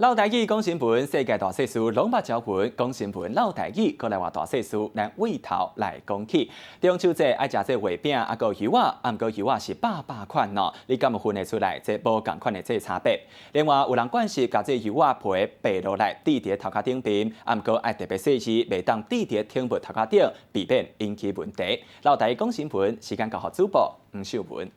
老台语讲新闻，世界大细事拢捌招魂。讲新闻，老台语，过来话大细事，咱位头来讲起。中秋节爱食这月饼，啊个油啊，啊个油啊是百款喏。你敢有分得出来？这无共款的这差别。另外，有人惯是甲这油啊皮白落来，滴伫头壳顶边，啊个爱特别细致，袂当滴伫天幕头壳顶，避免引起问题。老台语讲新闻，时间交予主播黄秀文。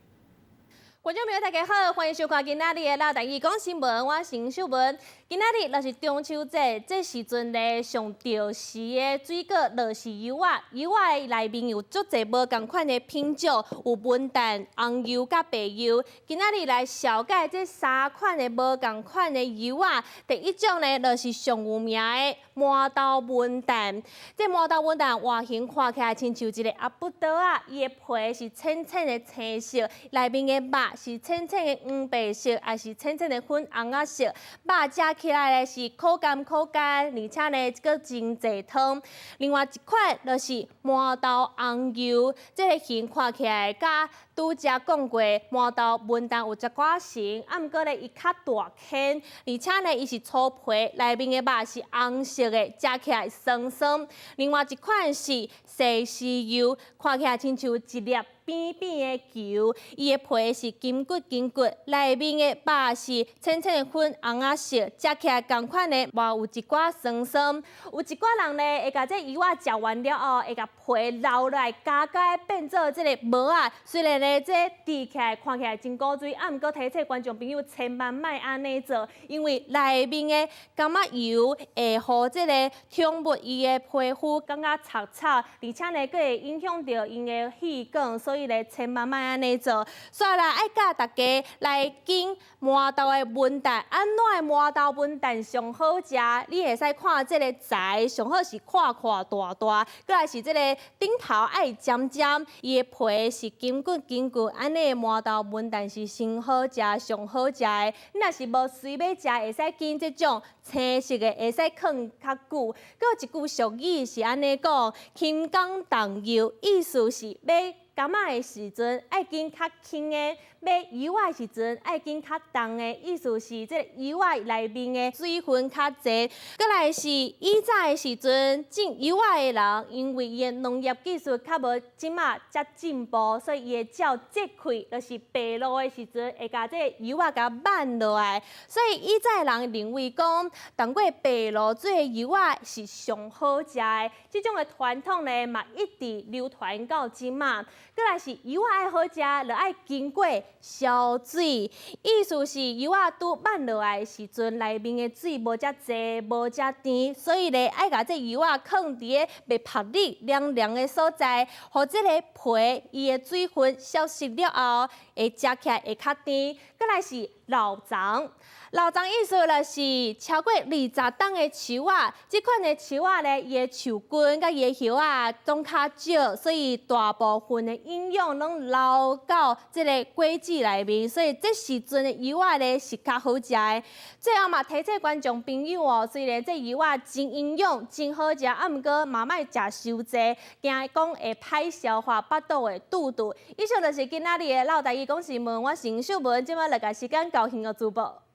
观众朋友大家好，欢迎收看今仔日的老台语讲新闻，我是黄秀文。今仔日就是中秋节，这时阵咧上潮时的水果就是油啊，油啊内面有足侪无共款的品种，有文旦、红油甲白油。今仔日来小解这三款的无共款的油啊，第一种咧就是上有名的麻豆文旦。这麻豆文旦外形看起来亲像一个阿布刀啊，伊的皮是浅浅的青色，内面的肉是浅浅的黄白色，还是浅浅的粉红啊色。肉食起来咧是口感，而且咧佫真济汤。另外一款就是麻豆红油，这个形看起来甲拄则讲过麻豆文旦有一寡型，啊毋过咧伊较大颗，而且咧伊是粗皮，内面的肉是红色的，食起来酸酸。另外一款是西施油，看起来亲像一粒扁扁的球，伊的皮是筋骨，内面的肉是浅浅的粉红啊色，食起来同款的，嘛有一寡酸酸。有一寡人咧会甲这油啊食完了后，会甲皮捞来，加变做这个膜啊。虽然咧这滴起来看起来真古锥，啊毋过提醒观众朋友千万莫安尼做，因为内面的感觉油会互这个冲没伊的皮肤感觉臭臭，而且咧佫会影响到因的气管，所以咧千万莫安尼做。所以啦，爱教大家来拣麻豆的文旦，安怎的麻豆文旦上好食？你会使看这个材，上好是大大，佮来是这个顶头爱尖尖，伊的皮是筋骨，安尼的麻豆文旦是上好食、上好食的。你若是无随要食，会使拣这种青色的，会使放较久。佮有一句俗语是安尼讲：轻工重油，意思是买柑仔的时阵爱拣较轻的，买油的时阵爱拣较重的，意思是这个油内面的水分较侪。佮来是以前的时阵种油的人，因为伊的农业技术较无即马遮进步，所以伊会照节气，就是白露的时阵会甲这个油甲挽落来。所以以前的人认为讲，当过白露做的油是上好食的。这种的传统呢，嘛一直流传到即马。佮来是油爱好食，就爱经过烧水，意思是油拄挽落来的时阵，内面的水无遮济，无遮甜，所以咧爱甲这油放伫个袂曝日、凉的所在，互这个皮伊的水分消失了后，会食起来会较甜。佮来是老长，意思就是超过20担的树仔，这款的树仔咧，伊的树根甲伊的叶拢较少，所以大部分的营养拢流到这个果子内面，所以这时阵的油咧是较好食的。最后嘛，提醒观众朋友哦，虽然这油真营养、真好食，啊毋过嘛莫食伤济，惊讲会歹消化、腹肚会肚肚。以上就是今仔日的老台语讲新闻，我是黄秀文，今仔日个时间交给主播。